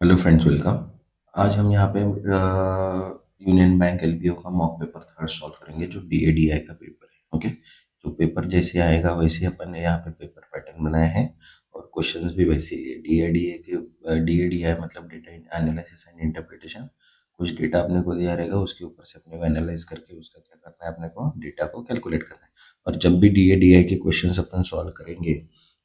Hello friends, welcome. आज हम यहाँ पे यूनियन बैंक एलपीओ का मॉक पेपर थर्ड सॉल्व करेंगे, जो डीएडीआई का पेपर है। ओके, जो पेपर जैसे आएगा वैसे अपन ने यहाँ पे पेपर पैटर्न बनाया है और क्वेश्चंस भी वैसे ही है। डीएडीआई मतलब डेटा एनालिसिस एंड इंटरप्रिटेशन। कुछ डेटा अपने को दिया रहेगा, उसके ऊपर से अपने को एनालाइज करके उसका क्या करना है, अपने को डेटा को कैलकुलेट करना है। और जब भी डीएडीआई के क्वेश्चंस अपन सॉल्व करेंगे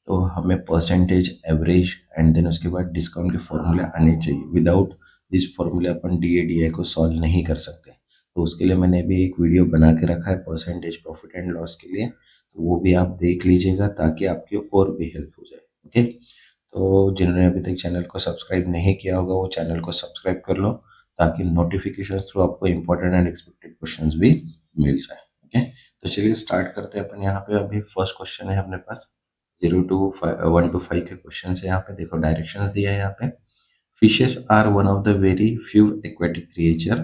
तो हमें परसेंटेज, एवरेज एंड देन उसके बाद डिस्काउंट के फॉर्मूले आने चाहिए। विदाउट दिस फॉर्मूले अपन डीएडीआई को सॉल्व नहीं कर सकते। तो उसके लिए मैंने अभी एक वीडियो बना के रखा है परसेंटेज प्रॉफिट एंड लॉस के लिए, तो वो भी आप देख लीजिएगा ताकि आपकी और भी हेल्प हो जाए। ओके, तो जिन्होंने अभी तक चैनल को सब्सक्राइब नहीं किया होगा वो चैनल को सब्सक्राइब कर लो, ताकि नोटिफिकेशन थ्रू आपको इंपॉर्टेंट एंड एक्सपेक्टेड क्वेश्चन भी मिल जाए। ओके, तो चलिए स्टार्ट करते हैं। अपन यहाँ पे अभी फर्स्ट क्वेश्चन है अपने पास, 1 to 5 के क्वेश्चन है। यहाँ पे देखो डायरेक्शंस दिया है यहाँ पे। Fishes are one of the very few aquatic creature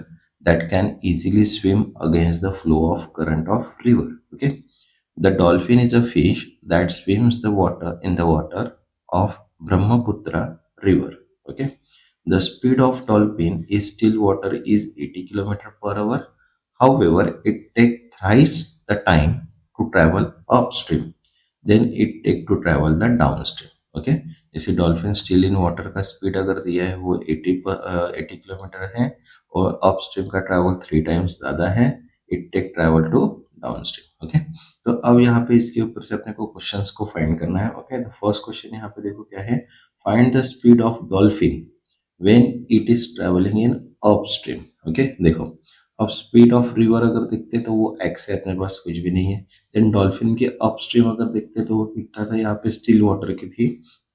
that can easily swim against the flow of current of river. Okay, the dolphin is a fish that swims the water in the water of Brahmaputra river. Okay, the speed of dolphin is still water is 80 kilometer per hour. However, it takes thrice the time to travel upstream then it take to travel the downstream. Okay, जैसे dolphin still in water का speed अगर दिया है वो 80 kilometre है और upstream का travel 3 times ज़्यादा है, it take travel to downstream. Okay, तो अब यहाँ पे इसके ऊपर से अपने को क्वेश्चंस को फाइंड करना है। ओके, तो फर्स्ट क्वेश्चन यहाँ पे देखो क्या है। Find the speed of dolphin when it is travelling in upstream. Okay, देखो अब स्पीड ऑफ रिवर अगर देखते तो वो एक्स है, अपने पास कुछ भी नहीं है। देन डॉल्फिन के अपस्ट्रीम अगर देखते तो वो कितना था, यहाँ पे स्टिल वाटर की थी,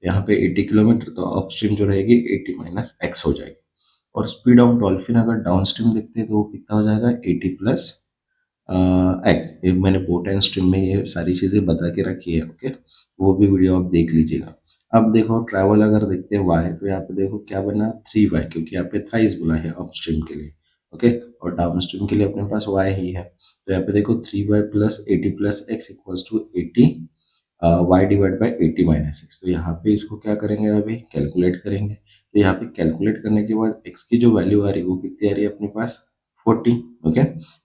यहाँ पे 80 किलोमीटर, तो अपस्ट्रीम जो रहेगी 80 माइनस एक्स हो जाएगी। और स्पीड ऑफ डॉल्फिन अगर डाउनस्ट्रीम देखते हैं तो वो कितना हो जाएगा, 80 प्लस एक्स। ये मैंने बोट एंड स्ट्रीम में ये सारी चीज़ें बता के रखी है। ओके, वो भी वीडियो आप देख लीजिएगा। अब देखो ट्रैवल अगर देखते हैं वाई, तो यहाँ पे देखो क्या बना, 3y, क्योंकि यहाँ पे थ्राइस बोला है अपस्ट्रीम के लिए। ओके, और डाउनस्ट्रीम के लिए अपने पास y ही है, तो यहाँ पे देखो 3y plus 80 plus x equals to 80 Y divide by 80 minus x. तो यहाँ पे इसको क्या करेंगे, अभी कैलकुलेट करेंगे। तो यहाँ पे कैलकुलेट करने के बाद एक्स की जो वैल्यू आ रही है वो कितनी आ रही है अपने पास, 40। ओके,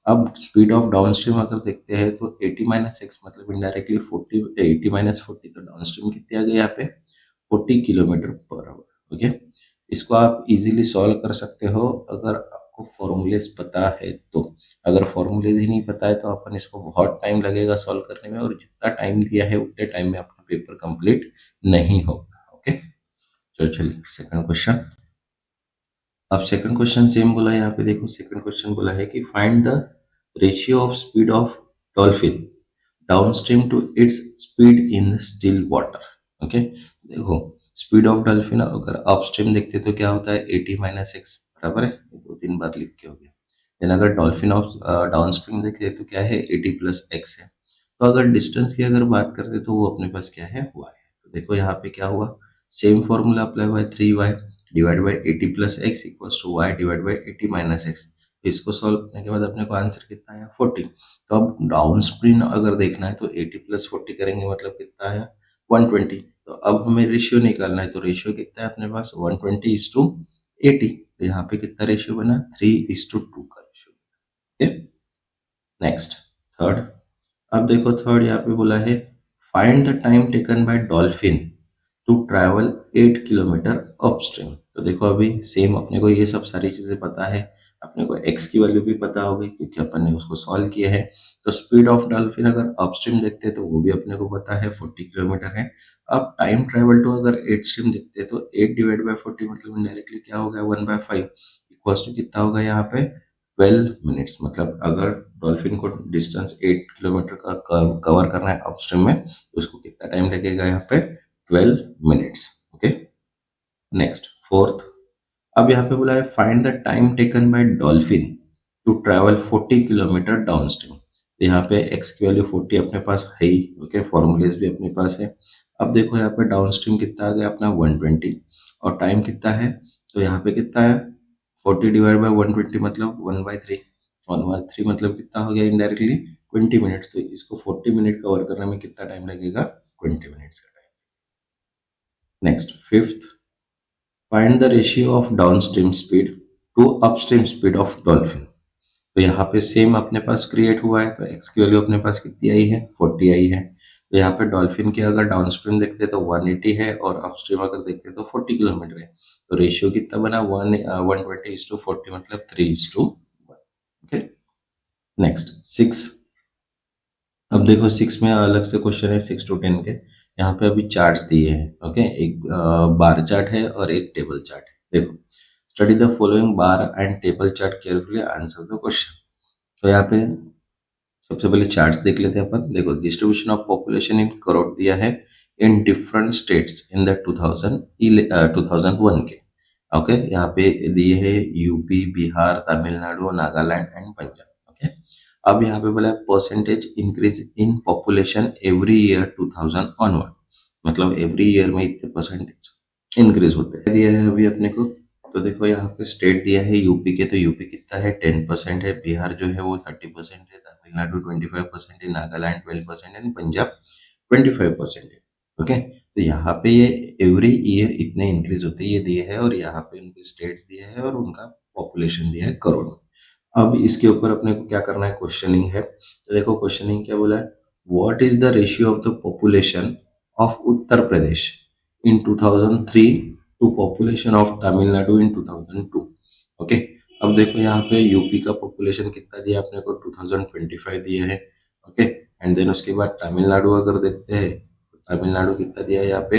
अब स्पीड ऑफ डाउनस्ट्रीम अगर देखते हैं तो 80 माइनस एक्स मतलब इनडायरेक्टली 40, 80 माइनस 40, तो डाउनस्ट्रीम कितनी आ गई यहाँ पे, 40 किलोमीटर पर आवर। ओके, इसको आप इजीली सॉल्व कर सकते हो अगर आपको फॉर्मूलेस पता है तो। अगर फॉर्मूलेज ही नहीं पता है तो अपन इसको बहुत टाइम लगेगा सॉल्व करने में, और जितना टाइम दिया है उतने टाइम में अपना पेपर कंप्लीट नहीं होगा। ओके, तो चलिए सेकंड क्वेश्चन। अब सेकंड क्वेश्चन सेम बोला है, यहाँ पे देखो सेकंड क्वेश्चन बोला है कि find the ratio of speed of dolphin downstream to its speed in still water. Okay, देखो स्पीड ऑफ डॉल्फिन अगर अपस्ट्रीम देखते तो क्या होता है, 80 माइनस एक्स, बराबर है, 2 3 बार लिख के हो गया। देन अगर डॉल्फिन ऑफ डाउनस्ट्रीम देखते तो क्या है, 80 प्लस एक्स है। तो अगर डिस्टेंस की अगर बात करते तो वो अपने पास क्या है, वाई है। तो देखो यहाँ पे क्या हुआ, सेम फॉर्मूला अप्लाई हुआ है, 3y divide by 80 plus x equals to y divide by 80 minus x. तो इसको सॉल्व करने के बाद अपने को आंसर कितना आया, 40। तो अब डाउन स्ट्रीम अगर देखना है तो 80 प्लस 40 करेंगे मतलब कितना आया, 120। तो अब हमें रेशियो निकालना है, तो रेशियो कितना है अपने पास, 120:80। तो यहाँ पे कितना रेशियो बना, 3:2 का रेशियो। Okay, next third. अब देखो थर्ड यहाँ पे बोला है find the time taken by dolphin to travel 8 kilometre upstream. तो देखो अभी सेम अपने को ये सब सारी चीजें पता है, अपने को एक्स की वैल्यू भी पता होगी क्योंकि अपन ने उसको सॉल्व किया है। तो स्पीड ऑफ डॉल्फिन अगर अपस्ट्रीम देखते हैं तो वो भी अपने को पता है 40 किलोमीटर है। अब टाइम ट्रेवल टू अगर 8 स्ट्रीम देखते हैं तो 8 डिवाइड बाई 40 मतलब इनडायरेक्टली क्या हो गया, 1/5 इक्वल्स टू कितना होगा यहाँ पे, 12 मिनट्स। मतलब अगर डॉल्फिन को डिस्टेंस 8 किलोमीटर का कवर करना है अपस्ट्रीम में तो उसको कितना टाइम लगेगा यहाँ पे, 12 मिनट्स। Okay, next fourth. अब यहाँ पे बोला है find the time taken by dolphin to travel 40 kilometre downstream. तो यहाँ पे एक्स की वैल्यू 40 अपने पास है ही। ओके, फॉर्मूलेज भी अपने पास है। अब देखो यहाँ पे डाउनस्ट्रीम कितना आ गया अपना, 120, और टाइम कितना है, तो यहाँ पे कितना है, 40 डिवाइड बाई 120 मतलब 1/3। 1/3 मतलब कितना हो गया इनडायरेक्टली, 20 मिनट्स। तो इसको 40 मिनट कवर करने में कितना टाइम लगेगा, 20 मिनट्स का time. Next fifth. Find the ratio of downstream speed to upstream speed of dolphin. तो यहाँ पे सेम अपने पास क्रिएट हुआ है, तो एक्स की वैल्यू अपने पास कितनी आई है, 40 आई है। तो यहाँ पे डॉल्फिन की अगर डाउनस्ट्रीम देखते हैं तो 180 है, और अपस्ट्रीम अगर देखते हैं तो 40 किलोमीटर है। तो रेशियो कितना बना, 120:40, मतलब 3:1। Okay, next 6। अब देखो 6 में अलग से क्वेश्चन है, 6 to 10 के। यहाँ पे अभी चार्ट्स दिए हैं। ओके, एक बार चार्ट है और एक टेबल चार्ट है। देखो, study the following bar and table chart carefully, answer the question. तो यहाँ पे सबसे पहले चार्ट्स देख लेते हैं अपन। देखो, distribution of population in crore दिया है in different states in the 2001 के। ओके, यहाँ पे दिए है UP, Bihar, Tamil Nadu, Nagaland and Punjab. Okay, अब यहाँ पे बोला है percentage increase in population every year 2000 onward, मतलब एवरी ईयर में इतने परसेंटेज इंक्रीज होते हैं दिया है अभी अपने को। तो देखो यहाँ पे स्टेट दिया है यूपी के, तो यूपी कितना है, 10% है। बिहार जो है वो 30% है, तमिलनाडु 25% है, नागालैंड 12% है, पंजाब 25% है। ओके, तो यहाँ पे ये एवरी ईयर इतने इंक्रीज होते हैं ये दिए है, और यहाँ पे उनके स्टेट दिए है और उनका पॉपुलेशन दिया है करोड़ में। अब इसके ऊपर अपने को क्या करना है, क्वेश्चनिंग है। तो देखो क्वेश्चनिंग क्या बोला है, what is the ratio of the population of Uttar Pradesh in 2003 to population of Tamil Nadu in 2002। Okay, अब देखो यहाँ पे यूपी का पॉपुलेशन कितना दिया अपने को, 2025 दिया है। ओके, एंड देन उसके बाद तमिलनाडु अगर देखते हैं तो तमिलनाडु कितना दिया है यहाँ पे,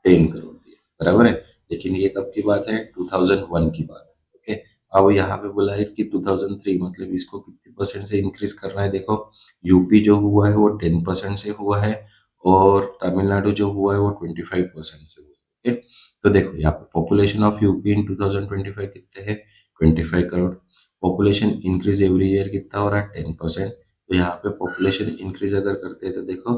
10 करोड़ दिया, बराबर है। लेकिन ये कब की बात है, 2001 की बात है। ओके, अब यहाँ पे बोला है कि 2003, मतलब इसको कितने परसेंट से इंक्रीज करना है। देखो, यूपी जो हुआ है वो 10% से हुआ है, और तमिलनाडु जो हुआ है वो 25% से हुआ है। ओके, तो देखो यहाँ पे पॉपुलेशन ऑफ यूपी इन 2025 कितने हैं, 25 crore. Population increase every year कितना हो रहा है, 10%। तो यहाँ पे पॉपुलेशन इंक्रीज अगर करते हैं तो देखो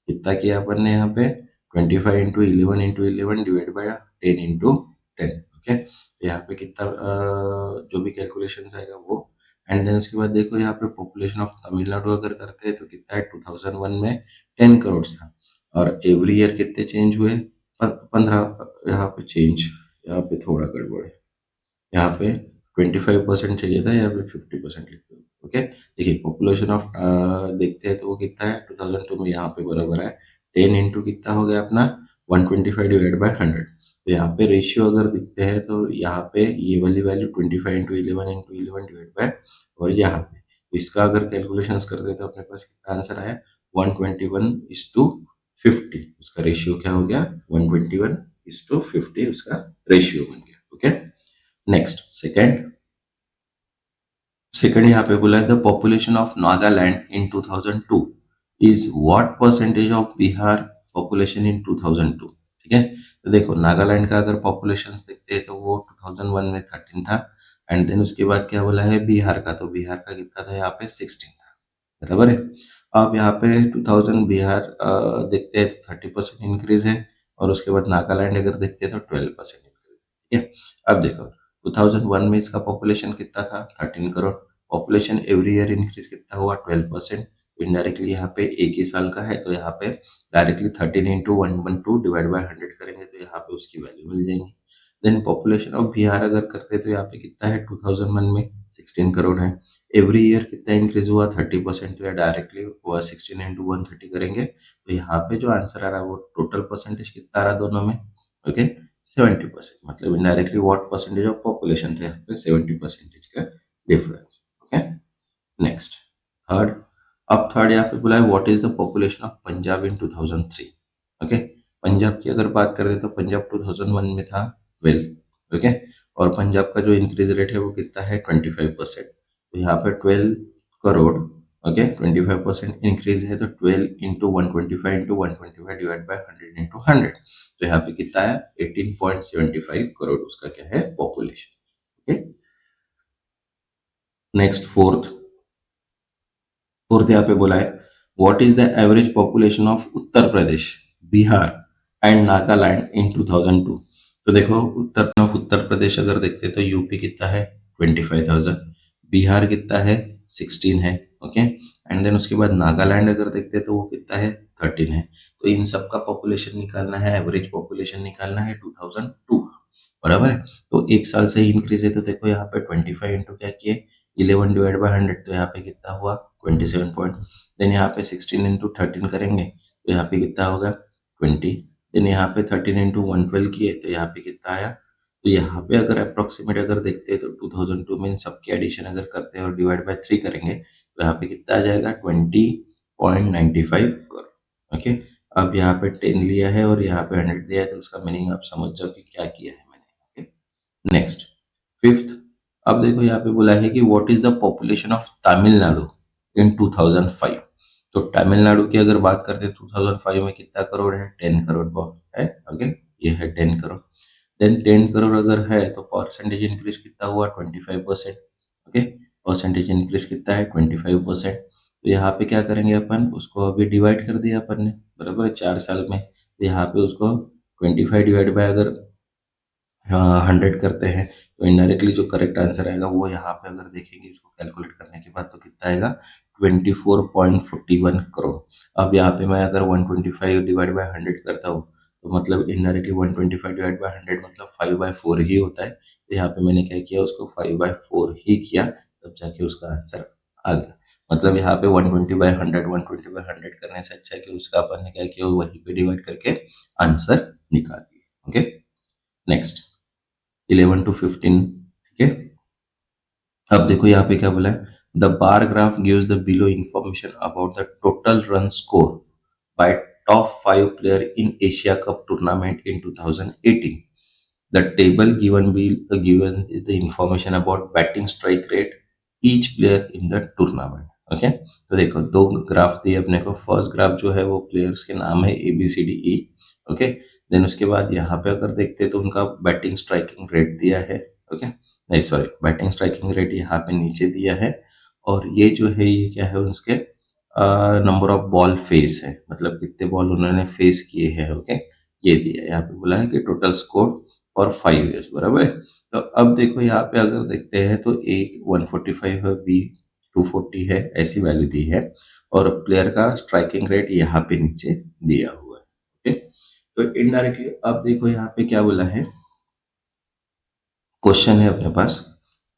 कितना किया अपन ने यहाँ पे, 25 × 11 × 11 डिवाइड बाय 10 × 10। ओके, यहाँ पे कितना जो भी कैलकुलेशन आएगा वो। एंड देन उसके बाद देखो यहाँ पे पॉपुलेशन ऑफ तमिलनाडु अगर करते हैं तो कितना है, 2001 में 10 करोड़ था, और एवरी ईयर कितने चेंज हुए, 15। यहाँ पे चेंज, यहाँ पे थोड़ा गड़बड़ है, यहाँ पे 25% चाहिए था, यहाँ पे 50% लिख दो। ओके, देखिए पॉपुलेशन ऑफ देखते हैं तो वो कितना है 2002 में, यहाँ पे बराबर है 10 इंटू कितना हो गया अपना, 125 डिवाइड बाय 100। तो यहाँ पे रेशियो अगर दिखते हैं तो यहाँ पे ये वाली वैल्यू 25 × 11 × 11 डिवाइड बाय, और यहाँ पे तो इसका अगर कैलकुलेशंस करते हैं तो अपने पास कितना आंसर आया, 121:50। उसका रेशियो क्या हो गया, 121:50 उसका रेशियो बन गया। ओके, नेक्स्ट सेकंड यहाँ पे बोला है the population of Nagaland in 2002 is what percentage of Bihar population in 2002। ठीक है, तो देखो नागालैंड का अगर पॉपुलेशन देखते हैं तो वो 2001 में 13 था, एंड देन उसके बाद क्या बोला है बिहार का, तो बिहार का कितना था यहाँ पे 16 था, बराबर है। अब यहाँ पे 2000 बिहार देखते हैं तो 30% इंक्रीज है, और उसके बाद नागालैंड अगर देखते हैं तो 12% इंक्रीज। ठीक है, अब देखो 2001 में इसका पॉपुलेशन कितना था, 13 crore. Population every year increase कितना हुआ, 12%। इनडायरेक्टली यहाँ पे एक ही साल का है, तो यहाँ पे डायरेक्टली 13 × 112 डिवाइड बाय 100 करेंगे तो यहाँ पे उसकी वैल्यू मिल जाएंगी। देन पॉपुलेशन ऑफ बिहार अगर करते हैं तो यहाँ पे कितना है, 2001 में 16 करोड़ है। एवरी ईयर कितना इंक्रीज हुआ, 30%। तो या डायरेक्टली हुआ 16 × 130 करेंगे तो यहाँ पे जो आंसर आ रहा है वो टोटल परसेंटेज कितना आ रहा है दोनों में, ओके, 70%। मतलब indirectly what percentage of population थे, यहाँ पे 70% का डिफरेंस। Okay, next third. अब थर्ड यहाँ पे बोला है what is the population of Punjab in 2003। Okay, Punjab की अगर बात करें तो पंजाब 2001 में था 12। ओके, और पंजाब का जो इंक्रीज रेट है वो कितना है, 25%। तो यहाँ पे 12 करोड़। ओके, 25% इंक्रीज है, तो 12 × 125 × 125 डिवाइड बाय 100 × 100। तो यहाँ पे कितना है, 18.75 करोड़ उसका क्या है, पॉपुलेशन। ओके, नेक्स्ट फोर्थ यहाँ पे बोला है what is the average population of Uttar Pradesh, Bihar and Nagaland in 2002। तो देखो उत्तर प्रदेश अगर देखते हैं तो यूपी कितना है, 25,000। बिहार कितना है, 16 है। ओके, एंड देन उसके बाद नागालैंड अगर देखते हैं तो वो कितना है, 13 है। तो इन सब का पॉपुलेशन निकालना है, एवरेज पॉपुलेशन निकालना है 2002। बराबर है। तो एक साल से ही इंक्रीज है, तो देखो यहाँ पे 25 इंटू क्या किए 11 डिवाइड बाय 100, तो यहाँ पे कितना हुआ 27 पॉइंट। देन यहाँ पे 16 इंटू 13 करेंगे तो यहाँ पे कितना होगा 20। देन यहाँ पे 13 इंटू 112 किए तो यहाँ पे कितना आया। तो यहाँ पे अगर अप्रोक्सीमेट अगर देखते हैं तो 2002 में सबके एडिशन अगर करते हैं और डिवाइड बाय 3 करेंगे तो यहाँ पे कितना आ जाएगा 20.95 करोड़। ओके, अब यहाँ पे 10 लिया है और यहाँ पे 100 दिया है, तो उसका मीनिंग आप समझ जाओ कि क्या किया है मैंने। Okay, next fifth. अब देखो यहाँ पे बोला है कि what is the population of Tamil Nadu in 2005। तो तमिलनाडु की अगर बात करते हैं 2005 में कितना करोड़ है 10 करोड़ है। ओके, ये है 10 करोड़। देन 10 करोड़ अगर है तो परसेंटेज इंक्रीज कितना हुआ 25%। ओके, परसेंटेज इंक्रीज कितना है 25%। तो यहाँ पे क्या करेंगे अपन उसको अभी डिवाइड कर दिया अपन ने, बराबर है 4 साल में। तो यहाँ पे उसको 25 डिवाइड बाय अगर 100 करते हैं तो इनडायरेक्टली जो करेक्ट आंसर आएगा वो यहाँ पे अगर देखेंगे इसको कैलकुलेट करने के बाद तो कितना आएगा 24.41 करोड़। अब यहाँ पे मैं अगर 125 डिवाइड बाय 100 करता हूँ तो मतलब इनडायरेक्टली 125 डिवाइड बाय 100 मतलब 5/4 ही होता है। तो यहाँ पे मैंने क्या किया उसको 5/4 ही किया, तब जाके उसका आंसर आ गया। मतलब यहाँ पे 120/100 करने से अच्छा है कि उसका अपन ने क्या किया वहीं पे डिवाइड करके आंसर निकाल दिया। Okay, next 11 to 15। ठीक है, अब देखो यहाँ पे क्या बोला है the bar graph gives the below information about the total run score bye top 5 player in Asia cup tournament in 2018। The table given the information about batting strike rate each player in the tournament। Okay, तो देखो दो graph दिए अपने को। First graph जो है वो players के नाम है ABCDE। ओके, देन उसके बाद यहाँ पे अगर देखते हैं तो उनका बैटिंग स्ट्राइकिंग रेट दिया है। ओके, नहीं सॉरी, बैटिंग स्ट्राइकिंग रेट यहाँ पे नीचे दिया है। और ये जो है ये क्या है उसके नंबर ऑफ बॉल फेस है, मतलब कितने बॉल उन्होंने फेस किए हैं। ओके, ये दिया है। यहाँ पे बोला है कि टोटल स्कोर और 5 years, बराबर है। तो अब देखो यहाँ पे अगर देखते हैं तो एक 145 है, बी 240 है, ऐसी वैल्यू दी है। और प्लेयर का स्ट्राइकिंग रेट यहाँ पे नीचे दिया हुआ है। ओके, तो इनडायरेक्टली अब देखो यहाँ पे क्या बोला है, क्वेश्चन है अपने पास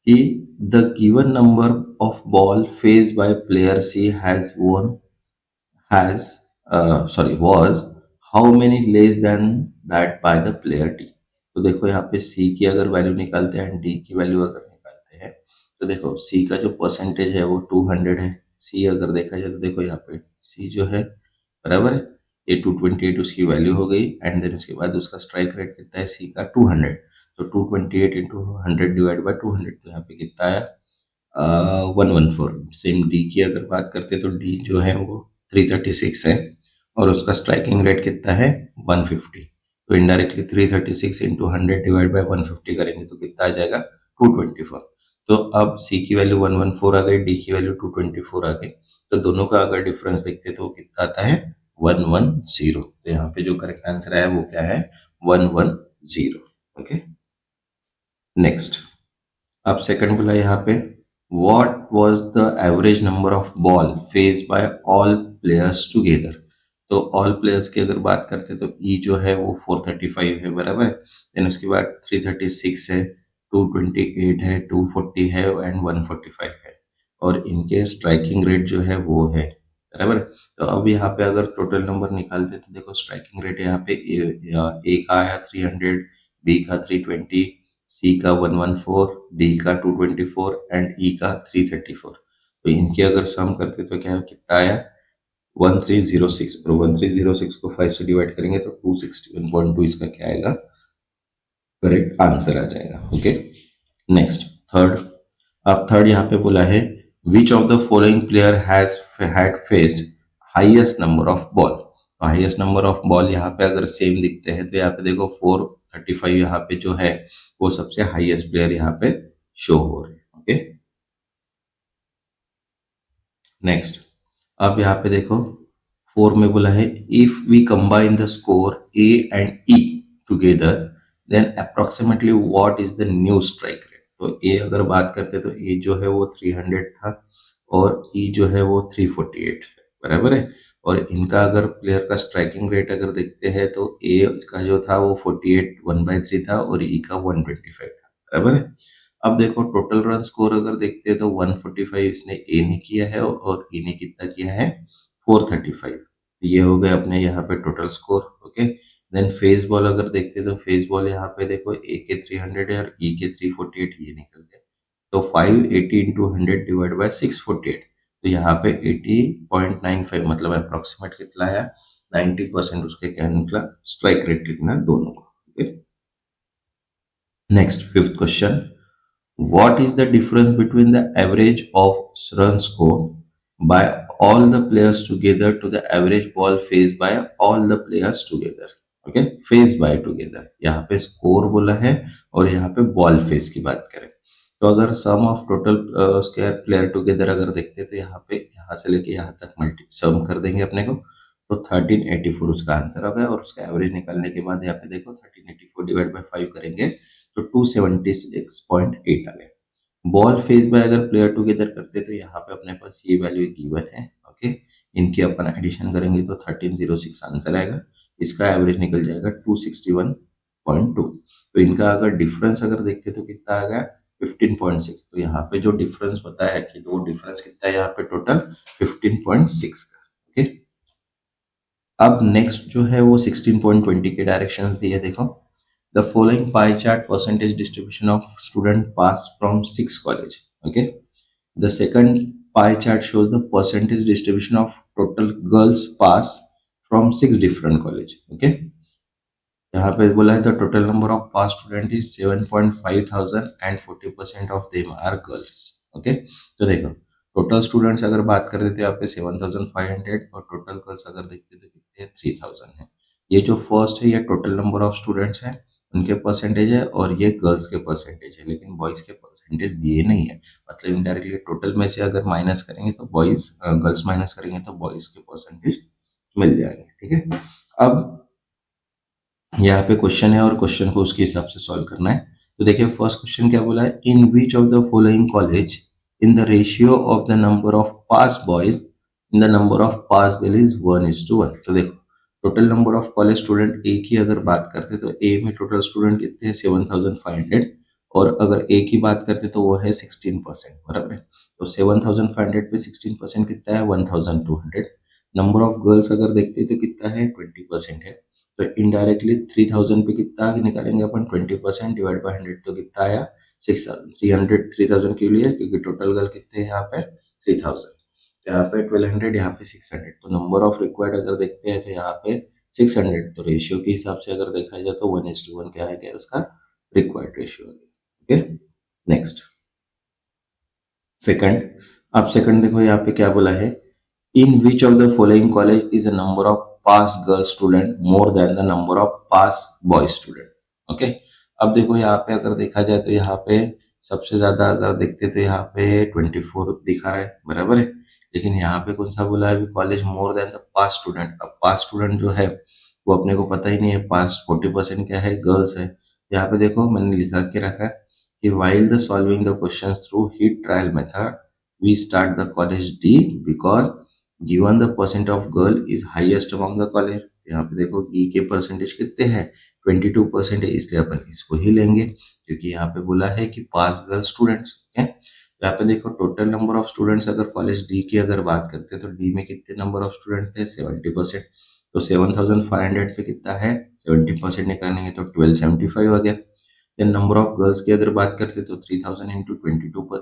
कि the given number of ball face by player C has one has sorry was how many less than that by the player D। तो देखो यहाँ पे C की अगर वैल्यू निकालते हैं D की वैल्यू अगर निकालते हैं तो देखो C का जो परसेंटेज है वो 200 है। C अगर देखा जाए तो देखो यहाँ पे C जो है बराबर है ये 228 उसकी वैल्यू हो गई। एंड देन उसके बाद उसका स्ट्राइक रेट कितना है C का 200। तो 228 इंटू 100 डिवाइड बाई 200 तो यहाँ पे कितना आया 114। सेम डी की अगर बात करते हैं तो डी जो है वो 336 है और उसका स्ट्राइकिंग रेट कितना है 150। तो इनडायरेक्टली 336 इंटू 100 डिवाइड बाई 150 करेंगे तो कितना आ जाएगा 224। तो अब सी की वैल्यू 114 आ गई, डी की वैल्यू 224 आ गई। तो दोनों का अगर डिफरेंस देखते तो कितना आता है 110। तो यहाँ पे जो करेक्ट आंसर आया वो क्या है 110। Okay, next. अब सेकंड बोला यहाँ पे what was the average number of ball face bye all players together. तो ऑल प्लेयर्स की अगर बात करते तो ई जो है वो 435 है, बराबर है। देन उसके बाद 336 है, 228 है, 240 है एंड 145 है। और इनके स्ट्राइकिंग रेट जो है वो है, बराबर है। तो अब यहाँ पे अगर टोटल नंबर निकालते तो देखो स्ट्राइकिंग रेट यहाँ पे ए का आया 300, बी का 320, सी का 114, डी का 224 एंड ई का 334। तो इनके अगर सम करते तो क्या कितना आया 1306। और 1306 को 5 से डिवाइड करेंगे तो 261.2 इसका क्या आएगा करेक्ट आंसर आ जाएगा। Okay, next third. अब थर्ड यहाँ पे बोला है विच of the following player has had faced highest number of ball. तो हाईएस्ट नंबर ऑफ बॉल यहाँ पे अगर सेम दिखते हैं तो यहाँ पे देखो 435 यहाँ पे जो है वो सबसे हाईएस्ट प्लेयर यहाँ पे शो हो रहे हैं। Okay, next. अब यहाँ पे देखो 4 में बोला है if we combine the score A and E together then approximately what is the new strike rate. तो ए अगर बात करते तो ए जो है वो 300 था और ई जो है वो 348 है, बराबर है। और इनका अगर प्लेयर का स्ट्राइकिंग रेट अगर देखते हैं तो ए का जो था वो 48 1/3 था और ई का 125 था, बराबर है। अब देखो टोटल रन स्कोर अगर देखते हैं तो 145 इसने ए ने किया है और ई ने कितना किया है 435। ये हो गए अपने यहाँ पे total score. Okay, then face ball अगर देखते हैं तो फेस बॉल यहाँ पे देखो ए के 300 है और ई के 348 ये निकल गए। तो 580 इंटू 100 डिवाइड बाय 648, तो यहाँ पे 80.95 मतलब अप्रोक्सीमेट कितना आया 90% उसके क्या निकला स्ट्राइक रेट कितना दोनों का। Next fifth question, what is the difference between the average of run score by all the players together to the average ball faced by all the players together? Okay, face by together, यहाँ पे score बोला है और यहाँ पे ball face की बात करें तो अगर sum of total square player together अगर देखते हैं तो यहाँ पे यहाँ से लेके यहाँ तक मल्टी सम कर देंगे अपने को, तो 1384 उसका आंसर आ गया और उसका एवरेज निकालने के बाद यहाँ पे देखो 1384 डिवाइड बाय 5 करेंगे तो 276.8 आ गया। बॉल फेज बाय अगर प्लेयर टुगेदर करते तो यहाँ पे अपने पास ये वैल्यू गिवन है। ओके, इनकी अपन एडिशन करेंगे तो 1306 आंसर आएगा, इसका एवरेज निकल जाएगा 261.2। तो इनका अगर डिफरेंस अगर देखते तो कितना आ गया 15.6। तो यहाँ पे जो डिफरेंस बताया है कि वो डिफरेंस कितना है यहाँ पे टोटल 15.6 का। ओके, अब नेक्स्ट जो है वो 16.20 के डायरेक्शंस दिए, देखो the following pie chart percentage distribution of student pass from 6 college. Okay, the second pie chart shows the percentage distribution of total girls pass from 6 different college. Okay, यहाँ पे बोला है the total number of pass student is 7.5 thousand and 40% of them are girls. Okay, तो देखो total students अगर बात करते थे यहाँ पे 7,500 और टोटल गर्ल्स अगर देखते थे कितने 3,000 है। ये जो फर्स्ट है ये टोटल नंबर ऑफ स्टूडेंट्स है उनके परसेंटेज है और ये गर्ल्स के परसेंटेज है, लेकिन बॉयज के परसेंटेज दिए नहीं है। मतलब इनडायरेक्टली टोटल में से अगर माइनस करेंगे तो बॉयज गर्ल्स माइनस करेंगे तो बॉयज के परसेंटेज मिल जाएंगे। ठीक है, अब यहाँ पे क्वेश्चन है और क्वेश्चन को उसके हिसाब से सॉल्व करना है। तो देखिए फर्स्ट क्वेश्चन क्या बोला है, in which of the following college in the ratio of the number of pass boys in the number of pass girl is 1:1। तो देखो total number of college student A की अगर बात करते तो ए में टोटल स्टूडेंट कितने हैं 7,500 और अगर ए की बात करते तो वो है 16%, बराबर है। तो 7,500 पे 16% कितना है 1,200। नंबर ऑफ गर्ल्स अगर देखते तो कितना है 20% है। तो इनडायरेक्टली 3,000 पे कितना निकालेंगे अपन 20% डिवाइड बाय 100 तो कितना आया 6,000। 3,000 के लिए क्योंकि टोटल गर्ल कितने हैं यहाँ पे 3,000, यहाँ पे 1,200 यहाँ पे 600। तो नंबर ऑफ रिक्वायर्ड अगर देखते हैं तो यहाँ पे 600, तो रेशियो के हिसाब से अगर देखा जाए तो 1:1 क्या है क्या उसका required ratio. Okay, next second. अब सेकंड देखो यहाँ पे क्या बोला है, in which of the following college is the number of pass girl student more than the number of pass boy student? Okay, अब देखो यहाँ पे अगर देखा जाए तो यहाँ पे सबसे ज्यादा अगर देखते तो यहाँ पे 24 दिखा रहा है, बराबर है। लेकिन यहाँ पे कौन सा बोला है अभी college more than the pass student. अब पास स्टूडेंट जो है वो अपने को पता ही नहीं है, पास 40% क्या है गर्ल्स है। यहाँ पे देखो मैंने लिखा के रखा है कि while the solving the questions through heat trial method we start the college D because given the percent of girl is highest among the college। यहाँ पे देखो ई के परसेंटेज कितने हैं 22% है, इसलिए अपन इसको ही लेंगे क्योंकि यहाँ पे बोला है कि पास गर्ल स्टूडेंट्स है। यहाँ पे देखो टोटल नंबर ऑफ स्टूडेंट्स अगर कॉलेज डी की अगर बात करते हैं तो डी में कितने नंबर ऑफ स्टूडेंट थे 70%। तो 7,500 पे कितना है 70% निकालेंगे तो 1275 आ गया। देन नंबर ऑफ गर्ल्स की अगर बात करते तो 3,000 इंटू 22 पर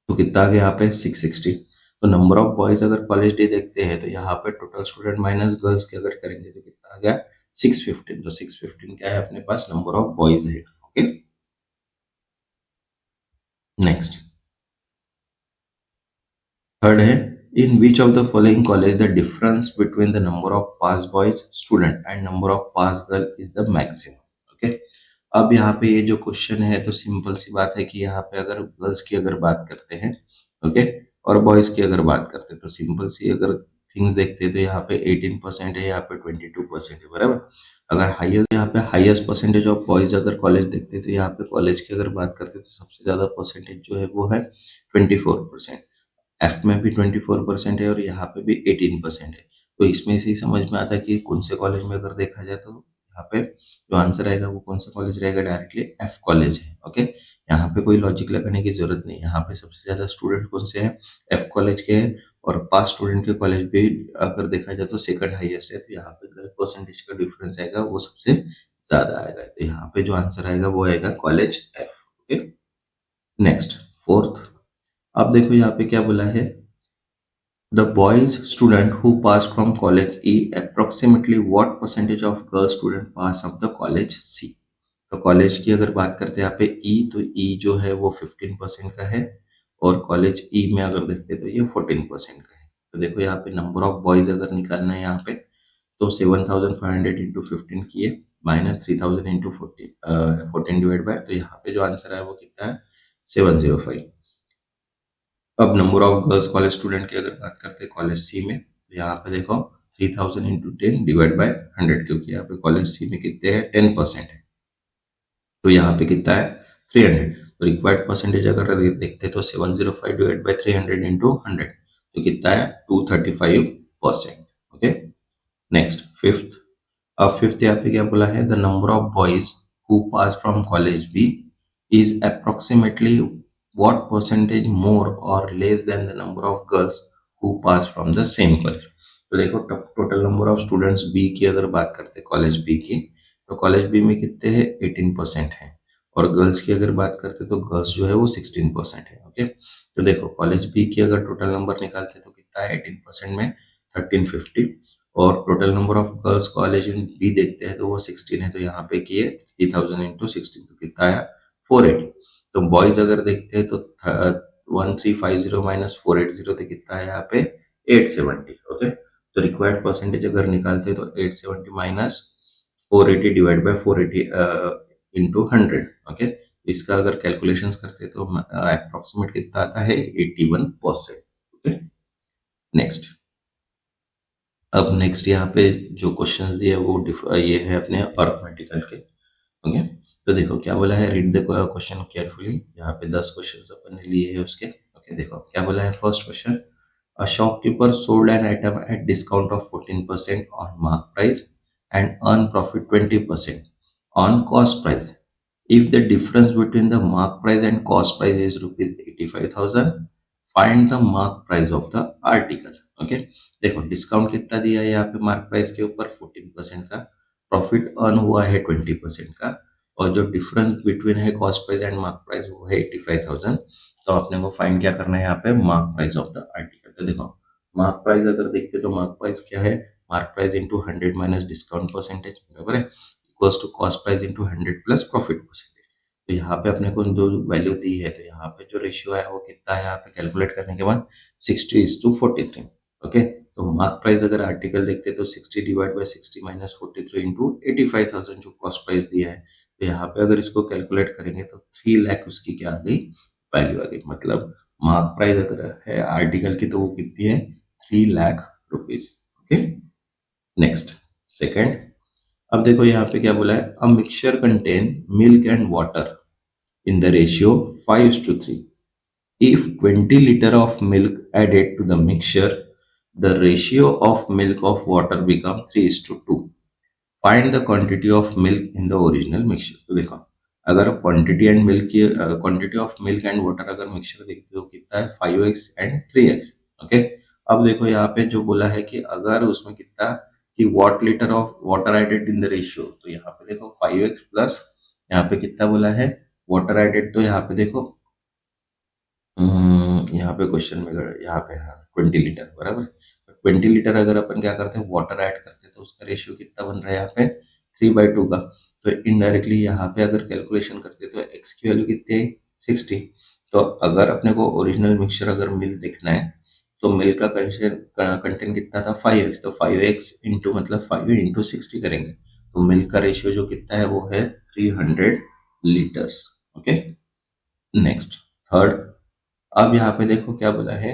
तो कितना आ गया यहाँ पे 660। तो नंबर ऑफ बॉयज अगर कॉलेज डे देखते हैं तो यहाँ पे टोटल स्टूडेंट माइनस गर्ल्स की अगर करेंगे तो कितना आ गया 615। तो 615 क्या है अपने पास नंबर ऑफ बॉयज है। ओके, नेक्स्ट थर्ड है, in which of the following college the difference between the number of pass boys student and number of pass girl is the maximum. Okay, अब यहाँ पे ये जो क्वेश्चन है तो simple सी बात है कि यहाँ पे अगर गर्ल्स की अगर बात करते हैं ओके और बॉयज की अगर बात करते हैं तो सिंपल सी अगर थिंग्स देखते हैं तो यहाँ पे 18% है, यहाँ पे 22% है, बराबर। अगर हाईएस्ट यहाँ पे हाईएस्ट परसेंटेज ऑफ बॉयज अगर कॉलेज देखते हैं तो यहाँ पे कॉलेज की अगर बात करते हैं तो सबसे ज्यादा परसेंटेज जो है वो है 24%। एफ में भी 24% है और यहाँ पे भी 18% है। तो इसमें से ही समझ में आता है कि कौन से कॉलेज में अगर देखा जाए तो यहाँ पे जो आंसर आएगा वो कौन सा कॉलेज रहेगा, डायरेक्टली एफ कॉलेज है। ओके, यहाँ पे कोई लॉजिक लगाने की जरूरत नहीं। यहाँ पे सबसे ज्यादा स्टूडेंट कौन से हैं, एफ कॉलेज के हैं। और पास स्टूडेंट के कॉलेज भी अगर देखा जाए तो सेकंड हाईएस्ट है। तो यहाँ पे परसेंटेज का डिफरेंस आएगा वो सबसे ज्यादा आएगा। तो यहाँ पे जो आंसर आएगा वो आएगा college F. Okay, next fourth. अब देखो यहाँ पे क्या बोला है, the boys student who passed from college E, approximately what percentage of girl student pass of the college C? तो कॉलेज की अगर बात करते हैं यहाँ पे ई, तो ई जो है वो 15% का है। और कॉलेज ई में अगर देखते हैं तो ये 14% का है। तो देखो यहाँ पे नंबर ऑफ बॉयज अगर निकालना है यहाँ पे, तो 7,500 इंटू 15 किए माइनस 3,000 इंटू 14 डिवाइड बाय, तो यहाँ पे जो आंसर है वो कितना है, 705। अब number of girls college student की अगर बात करते हैं कॉलेज सी में, तो यहाँ पे देखो 3,000 इंटू 10 डिवाइड बाय 100, क्योंकि यहाँ पे कॉलेज सी में कितने हैं, 10% है। तो यहाँ पे कितना है, 300। तो रिक्वायर्ड परसेंटेज अगर देखते हैं तो 705 डिवाइड बाय 300 इंटू 100, तो कितना है, 235%। Okay, next fifth. अब फिफ्थ यहाँ पे क्या बोला है, the number of boys who pass from college B is approximately what percentage more or less than the number of girls who pass from the same college। तो देखो total number of students B की अगर बात करते हैं college B की, तो college B में कितने हैं, 18% है। और गर्ल्स की अगर बात करते हैं तो गर्ल्स जो है वो 16% है। ओके, तो देखो कॉलेज बी की अगर टोटल नंबर निकालते हैं तो कितना है, 18% में 1350। और total number of girls college in B देखते हैं तो वो 16 है। तो यहाँ पे किए 3000 इंटू 16, तो कितना आया, 480। तो बॉयज अगर देखते हैं तो 1350 माइनस 480, तो कितना है यहाँ पे, 870। ओके, तो रिक्वायर्ड परसेंटेज अगर निकालते हैं तो 870 minus 480 divide by 480 into 100। Okay, तो इसका अगर कैलकुलेशंस करते हैं तो अप्रोक्सीमेट कितना आता है, 81%। Okay, next. अब नेक्स्ट यहाँ पे जो क्वेश्चन दिए वो ये है अपने अर्थमेटिकल के। ओके, तो देखो क्या बोला है, रीड द क्वेश्चन केयरफुली। यहाँ पे 10 क्वेश्चन अपन ने लिए हैं उसके। ओके, देखो क्या बोला है, first question, a shopkeeper sold an item at discount of 14% on mark price and earn profit 20% on cost price. If the difference between the mark price and cost price is rupees 85,000, find the mark price of the article। Okay, देखो discount कितना दिया है यहाँ पे mark price के ऊपर, 14% का। Profit earn हुआ है 20% का। और जो डिफरेंस बिटवीन है cost price and mark price वो है 85,000। तो अपने को फाइंड क्या करना है यहाँ पे, mark price of the article. तो देखो मार्क प्राइस अगर देखते तो मार्क प्राइस क्या है, mark price into 100 minus discount percentage, बराबर है, equals to cost price into 100 plus profit percentage. तो यहाँ पे अपने को जो वैल्यू दी है, तो यहाँ पे जो रेशियो है वो कितना है, यहाँ पे कैलकुलेट करने के बाद 60:43। ओके, तो मार्क प्राइस अगर आर्टिकल देखते तो 60 डिवाइड बाई 60 माइनस 43 इंटू 85,000 जो कॉस्ट प्राइस दिया है। तो यहाँ पे अगर इसको कैलकुलेट करेंगे तो 3 लाख उसकी क्या आ गई, वैल्यू आ गई। मतलब मार्क प्राइस अगर है आर्टिकल की तो वो कितनी है, 3 lakh rupees. Okay, next second. अब देखो यहाँ पे क्या बोला है, a mixture contain milk and water in the ratio 5:3। If 20 litre of milk added to the mixture, the ratio of milk of water become 3:2। Find the quantity of milk in the original mixture. तो देखो अगर quantity and milk की quantity of milk and water अगर mixture देखते हो कितना है, 5x and 3x। Okay, अब देखो यहाँ पे जो बोला है कि अगर उसमें कितना, कि what litre of water added in the ratio, तो यहाँ पे देखो 5x प्लस यहाँ पे कितना बोला है, वाटर एडेड। तो यहाँ पे देखो यहाँ पे क्वेश्चन में यहाँ पे हाँ 20 लीटर, बराबर। 20 लीटर अगर अपन क्या करते हैं, वाटर ऐड करते हैं, तो उसका रेशियो कितना बन रहा है यहाँ पे, 3/2 का। तो इनडायरेक्टली यहाँ पे अगर कैलकुलेशन करते हैं तो एक्स की वैल्यू कितनी है, 60। तो अगर अपने को ओरिजिनल मिक्सचर अगर मिल्क देखना है तो मिल्क का कंटेंट कितना था, 5x। तो 5x इंटू मतलब 5 इंटू 60 करेंगे तो मिल्क का रेशियो जो कितना है वो है 300 लीटर्स। Okay, next third. अब यहाँ पे देखो क्या बोला है,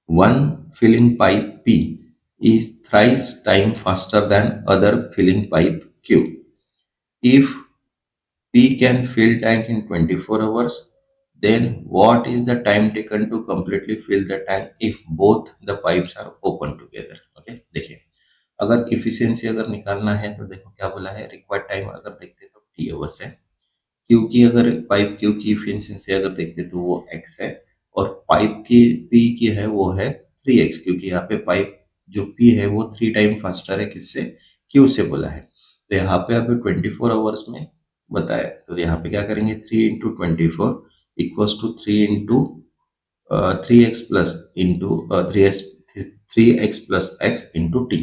one filling pipe P is thrice time faster than other filling pipe Q. If P can fill tank in 24 hours, then what is the time taken to completely fill the tank if both the pipes are open together? Okay देखिए, अगर efficiency अगर निकालना है तो देखो क्या बोला है, रिक्वायर्ड टाइम अगर देखते तो टी अवर्स है। क्यू की अगर पाइप क्यू की इफिशियंसी अगर देखते तो वो एक्स है, और पाइप की पी की है वो है 3x, क्योंकि यहाँ पे पाइप जो पी है वो 3 टाइम फास्टर है किससे, क्यू से बोला है। तो यहाँ पे अभी 24 आवर्स में बताया, तो यहाँ पे क्या करेंगे, 3 × 24 equals to 3x plus x into 3x plus x into T.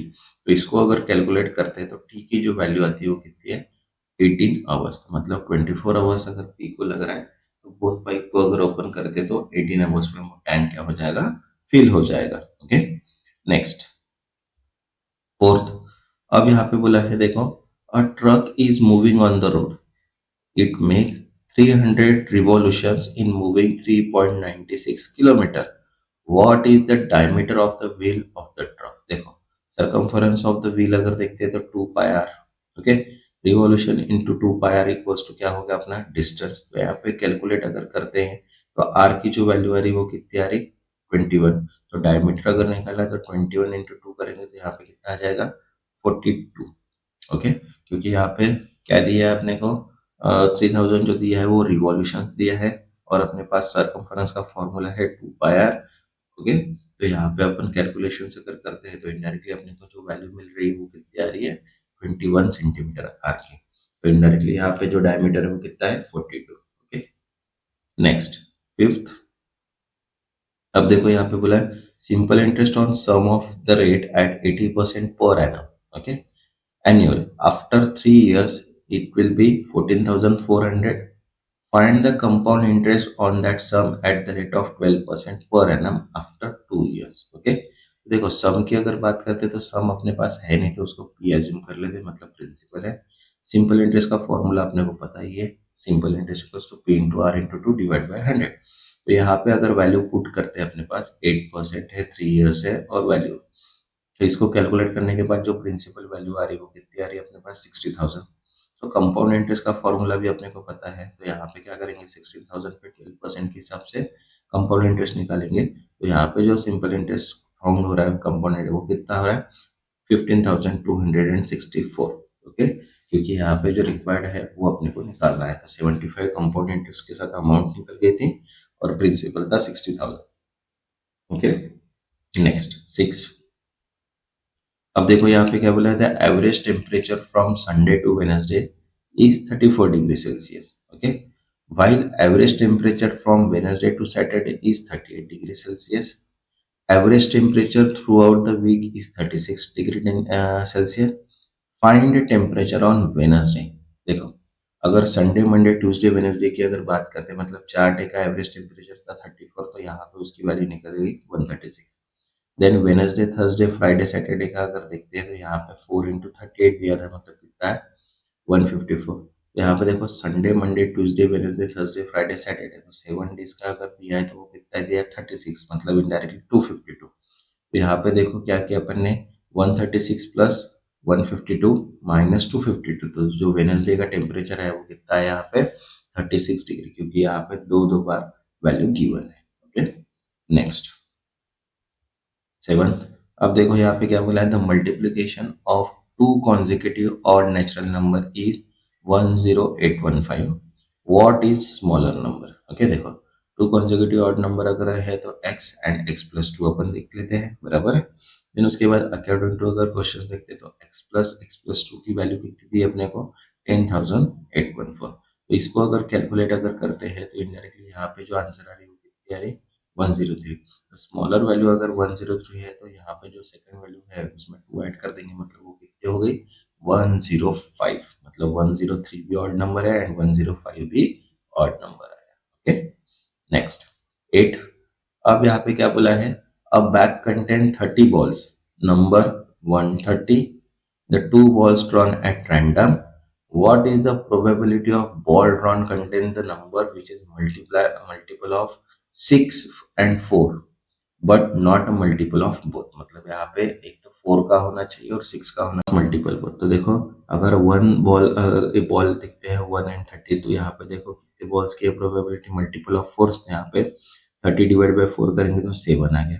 तो इसको अगर कैलकुलेट करते हैं तो टी की जो वैल्यू आती है वो कितनी है, 18 आवर्स। तो मतलब 24 आवर्स अगर पी को लग रहा है तो बोथ पाइप को अगर ओपन करते तो 18 आवर्स में वो टैंक क्या हो जाएगा, फिल हो जाएगा। Okay, next fourth. अब यहाँ पे बोला है देखो, a truck is moving on the road, it make 300 revolutions in moving 3.96 kilometer. What is the diameter of the wheel of the truck? देखो, circumference of the wheel अगर देखते हैं तो 2 pi r, okay, revolution into 2 pi r equals to क्या होगा अपना distance. तो यहाँ पे कैलकुलेट अगर करते हैं तो आर की जो वैल्यू आ रही वो कितनी आ रही, 21। तो डायमीटर अगर निकाला तो 21 × 2 करेंगे तो यहाँ पे कितना आ जाएगा, 42। ओके, क्योंकि यहाँ पे क्या दिया है अपने को, 3000 जो दिया है वो रिवॉल्यूशंस दिया है, और अपने पास सरकमफरेंस का फॉर्मूला है 2 pi r। ओके, तो यहाँ पे अपन कैलकुलेशन अगर करते हैं तो इनडायरेक्टली अपने को जो वैल्यू मिल रही है वो कितनी आ रही है, 21 सेंटीमीटर आर की। तो इनडायरेक्टली यहाँ पे जो डायमीटर है वो कितना है, 42। Okay, next fifth. अब देखो यहाँ पे बोला है simple interest on sum of the rate at 80% per annum. Okay, annual. After 3 years, it will be 14,400. Find the compound interest on that sum at the rate of 12% per annum after 2 years. Okay. देखो सम की अगर बात करते तो सम अपने पास है नहीं तो उसको पी एज्यूम कर लेते, मतलब प्रिंसिपल है। सिंपल इंटरेस्ट का फॉर्मूला अपने को पता ही है, simple interest equals to P into R into T divide by 100। तो यहाँ पे अगर वैल्यू पुट करते हैं अपने पास 8% है, 3 इयर्स है, और वैल्यू, तो इसको कैलकुलेट करने के बाद जो प्रिंसिपल वैल्यू आ रही है वो कितनी आ रही है अपने पास, 60,000। तो कंपाउंड इंटरेस्ट का फॉर्मूला भी अपने को पता है, तो यहाँ पे क्या करेंगे, 16,000 पे 12% के हिसाब से कंपाउंड इंटरेस्ट निकालेंगे। तो यहाँ पे जो सिंपल इंटरेस्ट फाउंड हो रहा है कंपाउंड इंटरेस्ट वो कितना हो रहा है, 15,264। ओके, क्योंकि यहाँ पे जो रिक्वायर्ड है वो अपने को निकालना है, तो 75 कंपाउंड इंटरेस्ट के साथ अमाउंट निकल गई थी, और प्रिंसिपल था 60,000। Okay, next 6। अब देखो यहाँ पे क्या बोला है, the average temperature from Sunday to Wednesday is 34 degree Celsius. Okay, while average temperature from Wednesday to Saturday is 38 degree Celsius. Average temperature throughout the week is 36 degree Celsius. Find the temperature on Wednesday. देखो, अगर Sunday Monday Tuesday Wednesday की अगर बात करते हैं, मतलब 4 day का average temperature था 34, तो यहाँ पे उसकी वैल्यू निकल गई 136। Then Wednesday Thursday Friday Saturday का अगर देखते हैं तो यहाँ पे 4 × 38 दिया था, मतलब कितना है, 154। तो यहाँ पे देखो Sunday Monday Tuesday Wednesday Thursday Friday Saturday, तो 7 डेज का अगर दिया है तो वो कितना दिया है, 36, मतलब इनडायरेक्टली 252। तो यहाँ पे देखो क्या किया अपन ने, 136 प्लस 152 माइनस 252, तो जो वेनसडे का टेम्परेचर है वो कितना है यहाँ पे, 36 डिग्री, क्योंकि यहाँ पे दो दो बार वैल्यू गिवन है। Okay, next 7th। अब देखो यहाँ पे क्या बोला है, the multiplication of two consecutive odd natural number is 10815। What is smaller number. Okay, देखो टू कॉन्जिक्यूटिव ऑड नंबर अगर है तो x एंड x+2 अपन देख लेते हैं, बराबर है। फिर उसके बाद अकॉर्डिंग टू अगर क्वेश्चन देखते हैं तो x+x+2 की वैल्यू कितनी दी अपने को, 10,814। तो इसको अगर कैलकुलेट अगर करते हैं तो इनडायरेक्टली यहाँ पे जो आंसर आ रही है वो कितनी आ रही है, 103। तो स्मॉलर वैल्यू अगर 103 है तो यहाँ पे जो सेकंड वैल्यू है उसमें 2 ऐड कर देंगे, मतलब वो कितनी हो गई, 105। मतलब 103 भी ऑड नंबर है एंड 105 भी ऑड नंबर आया। Okay, next 8। अब यहाँ पे क्या बोला है, अ bag contain 30 balls, number 130, the two balls drawn at random, what is the probability of ball drawn contain the number which is multiple of 6 and 4 but not a multiple of both. मतलब यहाँ पे एक तो 4 का होना चाहिए और 6 का होना मल्टीपल पर। तो देखो अगर वन बॉल बॉल दिखते हैं 1 एंड 30, तो यहाँ पे देखो कितने बॉल्स की प्रोबेबिलिटी मल्टीपल ऑफ 4, यहाँ पे 30 डिवाइड बाई 4 करेंगे तो 7 आ गया।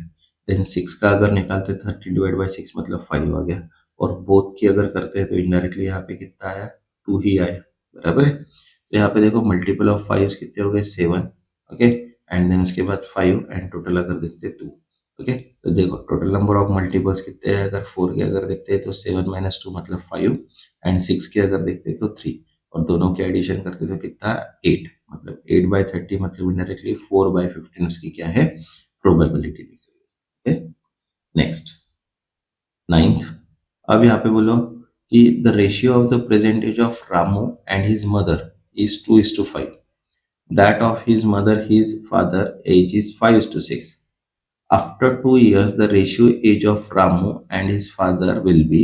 देन 6 का अगर निकालते 30 डिवाइड बाई 6 मतलब 5 आ गया। और बोथ की अगर करते हैं तो इनडायरेक्टली यहाँ पे कितना आया, 2 ही आया, बराबर है। तो यहाँ पे देखो मल्टीपल ऑफ 5 कितने हो गए, 7, ओके, एंड देन उसके बाद 5 एंड टोटल अगर देखते 2, ओके। तो देखो टोटल नंबर ऑफ मल्टीपल्स कितने हैं, अगर 4 के अगर देखते हैं तो 7 माइनस 2 मतलब 5, एंड 6 के अगर देखते हैं तो 3, और दोनों के एडिशन करते तो कितना 8, मतलब 8/30 मतलब इनडायरेक्टली 4/15 उसकी क्या है, प्रोबेबिलिटी निकली। Okay, next 9th। अब यहाँ पे बोलो कि the ratio of the present age of Ramu and his mother is 2:5, that of his mother his father age is 5:6। After 2 years, the ratio age of Ramu and his father will be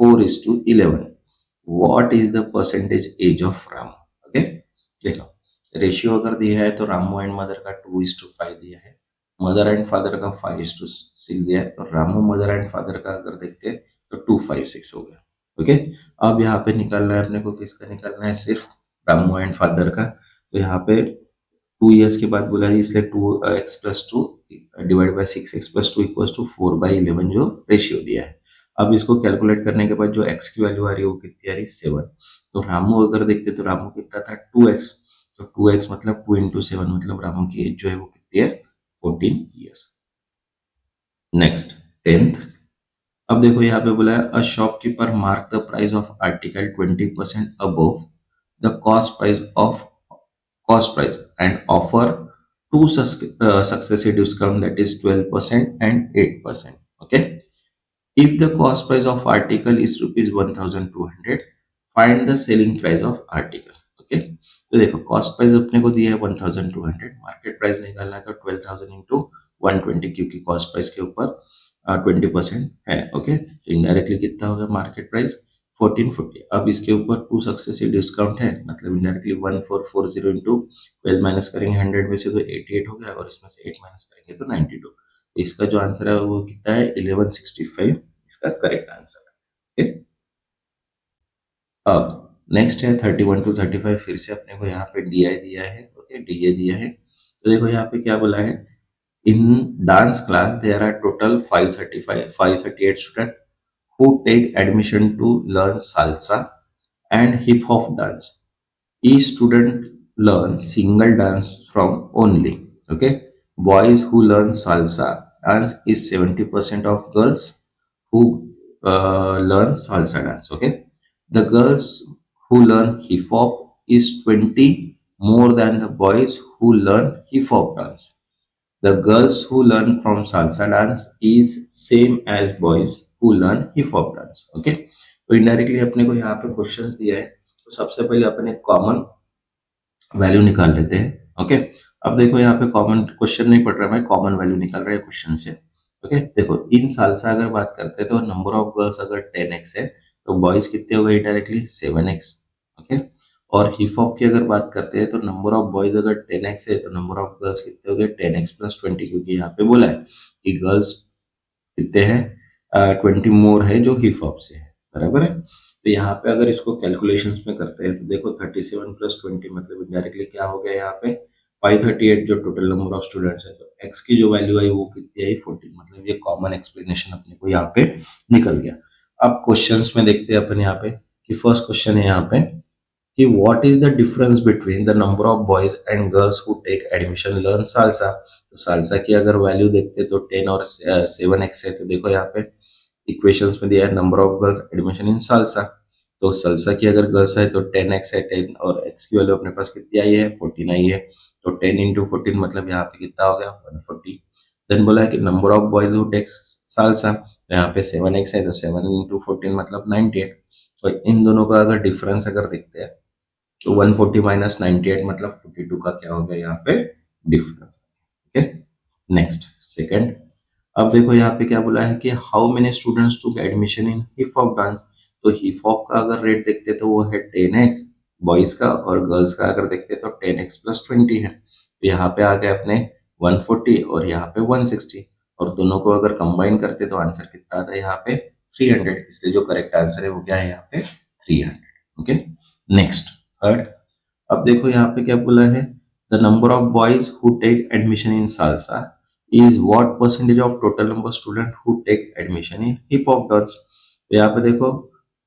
4:11. What is the percentage age of Ramu? Okay, देखो ratio अगर दिया है तो Ramu and mother का 2:5 दिया है, mother and father का 5:6 दिया है, तो रामू मदर एंड फादर का अगर देखते हैं तो 256 हो गया। ओके, अब यहाँ पे निकालना है अपने को, किसका निकालना है, सिर्फ रामू एंड फादर का। तो यहाँ पे 2 years के बाद बोला है, इसलिए 2x+2 डिवाइड बाई 6x+2 = 4/11 जो रेशियो दिया है। अब इसको कैलकुलेट करने के बाद जो x की वैल्यू आ रही है वो कितनी आ रही है, 7। तो रामू अगर देखते तो रामू कितना था, 2x। तो 2x मतलब 2 × 7 मतलब रामू की एज जो है वो कितनी है, 14 ईयर्स। Next 10th। अब देखो यहाँ पे बोला है a shopkeeper mark the price of article 20% above the cost price and offer two successive discount, that is 12% and 8%. Okay, if the cost price of article is rupees 1200, find the selling price of article. Okay, तो देखो cost price अपने को दिया है 1200, market price निकालना है तो 12,000 into 120, क्योंकि कॉस्ट प्राइस के ऊपर 20% है। ओके, तो इनडायरेक्टली कितना होगा मार्केट प्राइस, 1440। अब इसके ऊपर टू सक्सेसिव डिस्काउंट है, मतलब इनडायरेक्टली 1440 इंटू 12 माइनस करेंगे 100 में से तो 88 हो गया, और इसमें से 8 माइनस करेंगे तो 92। तो इसका जो आंसर है वो कितना है, 1165 इसका करेक्ट आंसर है। ओके, अब नेक्स्ट है 31 to 35, फिर से अपने को यहाँ पे डी आई दिया है। ओके, डी ए दिया है, तो देखो यहाँ पे क्या बोला है, in dance class there are total 538 student who take admission to learn salsa and hip hop dance. Each student learns single dance from only. Okay, boys who learn salsa dance is 70% of girls who learn salsa dance. Okay, the girls who learn hip hop is 20 more than the boys who learn hip hop dance. The girls who learn from salsa dance is same as boys who learn hip hop dance. Okay, तो indirectly अपने को यहाँ पे questions दिया है, तो सबसे पहले अपने कॉमन वैल्यू निकाल लेते हैं। ओके, अब देखो यहाँ पे कॉमन क्वेश्चन नहीं पढ़ रहा मैं, कॉमन वैल्यू निकाल रहा है क्वेश्चन से। ओके, देखो इन सालसा अगर बात करते हैं तो नंबर ऑफ गर्ल्स अगर 10x है तो बॉयज कितने हो गए डायरेक्टली 7x। ओके, और हिप हॉप की अगर बात करते हैं तो नंबर ऑफ बॉयज अगर 10x है तो नंबर ऑफ गर्ल्स कितने हो गए 10x+20, क्योंकि यहाँ पे बोला है कि गर्ल्स कितने हैं 20 मोर है जो हिप हॉप से है, बराबर है। तो यहाँ पे अगर इसको कैलकुलेशंस में करते हैं तो देखो 37+20 मतलब इनडायरेक्टली क्या हो गया यहाँ पे 538 जो टोटल नंबर ऑफ स्टूडेंट्स है, तो x की जो वैल्यू आई वो कितनी आई 14, मतलब ये कॉमन एक्सप्लेनेशन अपने को यहाँ पे निकल गया। अब क्वेश्चंस में देखते हैं अपन यहाँ पे कि फर्स्ट क्वेश्चन है यहाँ पे कि what is the difference between the number of boys and girls who take admission learn salsa। तो सालसा की अगर वैल्यू देखते तो 10 और 7x है, तो देखो यहाँ पे इक्वेशंस में दिया है number of girls admission in salsa, तो सालसा की अगर गर्ल्स है तो 10x है, 10 और x की वैल्यू अपने पास कितनी आई है 14 आई है, तो 10 इंटू 14 मतलब यहाँ पे कितना हो गया 140। देन बोला है कि number of boys who take salsa, तो यहाँ पे 7x है तो 7 इंटू 14 मतलब 98। तो इन दोनों का अगर डिफरेंस अगर देखते हैं तो 140 माइनस 98 मतलब 42 का क्या हो गया यहाँ पे डिफरेंस। Okay, next second. अब देखो यहाँ पे क्या बोला है कि how many students took admission in hip hop dance. तो हिप हॉप का अगर रेट देखते तो वो है 10x बॉयज का, और गर्ल्स का अगर देखते तो 10x+20 है। तो यहाँ पे आ गए अपने 140 और यहाँ पे 160, और दोनों को अगर कंबाइन करते तो आंसर कितना आता है यहाँ पे 300, इसलिए जो करेक्ट आंसर है वो क्या है यहाँ पे 300। Okay, next third. अब देखो यहाँ पे क्या बोला है, the number of boys who take admission in salsa is what percentage of total number student who take admission in hip hop dance. तो यहाँ पे देखो,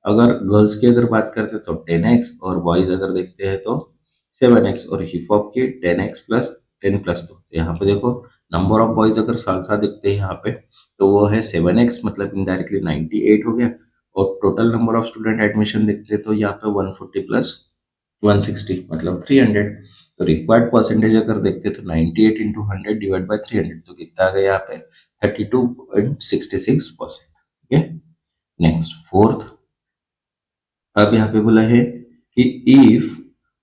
अगर गर्ल्स की अगर बात करते हैं तो 10x, और बॉयज अगर देखते हैं तो 7x, और हिप हॉप की 10x प्लस 10 प्लस 2। यहाँ पे देखो, नंबर ऑफ बॉयज अगर सालसा देखते हैं यहाँ पे तो वो है 7x, मतलब इनडायरेक्टली 98 हो गया। और total number of student admission देखते हैं तो यहाँ पे 140 प्लस 160 मतलब 300। तो रिक्वायर्ड परसेंटेज अगर देखते हैं तो 98 इंटू 100 डिवाइड बाई 300, तो कितना आ गया यहाँ पे 32.66%। Okay, next fourth. अब यहाँ पे बोला है कि if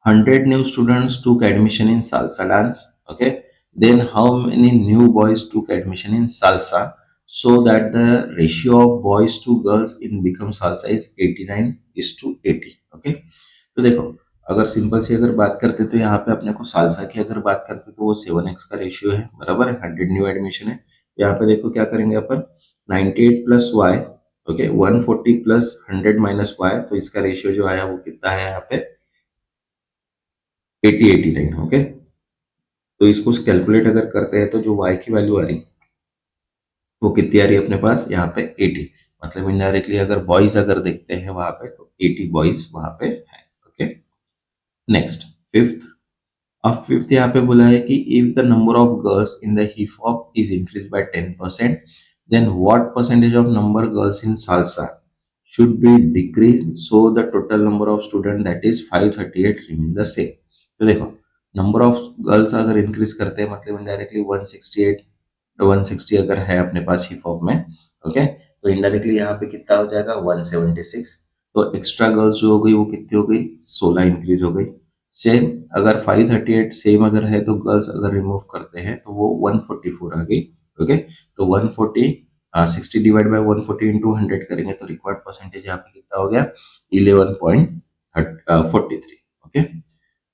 100 new students took admission in salsa dance, okay, then how many new boys took admission in salsa so that the ratio of boys to girls in become salsa is 89:80। Okay, तो देखो, अगर simple से अगर बात करते तो यहाँ पे अपने को सालसा की अगर बात करते तो वो 7x का रेशियो है, बराबर है, 100 न्यू एडमिशन है। यहाँ पे देखो क्या करेंगे अपन, 98 plus y, okay, 140 plus 100 minus y, तो इसका रेशियो जो आया वो कितना है यहाँ पे 80-89। ओके, तो इसको कैलकुलेट अगर करते हैं तो जो y की वैल्यू आ रही वो कितनी आ रही है अपने पास यहाँ पे 80, मतलब इनडायरेक्टली अगर बॉयज अगर देखते हैं वहां पे तो 80 बॉयज वहां पे है। Okay, next fifth. अब फिफ्थ यहाँ पे बोला है कि if the number of girls in the hip hop is increase by 10%, then what percentage of number girls in salsa should be decreased so the total number of student that is 538 remain the same। तो देखो, number of girls अगर increase करते हैं मतलब indirectly 168, तो 160 अगर है अपने पास हिप हॉप में, ओके, तो इनडायरेक्टली यहाँ पे कितना हो जाएगा 176। तो एक्स्ट्रा गर्ल्स जो हो गई वो कितनी हो गई 16 इंक्रीज हो गई। सेम अगर 538 सेम अगर है तो गर्ल्स अगर रिमूव करते हैं तो वो 144 आ गई। ओके, तो 140 60 डिवाइड बाय 140 इंटू 100 करेंगे तो रिक्वायर्ड परसेंटेज यहाँ पे कितना हो गया 11.43। ओके,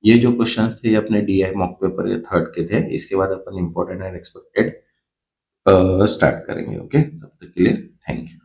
ये जो क्वेश्चंस थे ये अपने डीआई मॉक पेपर ये थर्ड के थे। इसके बाद अपन इम्पोर्टेंट एंड एक्सपेक्टेड स्टार्ट करेंगे। ओके, तब तक के लिए थैंक यू।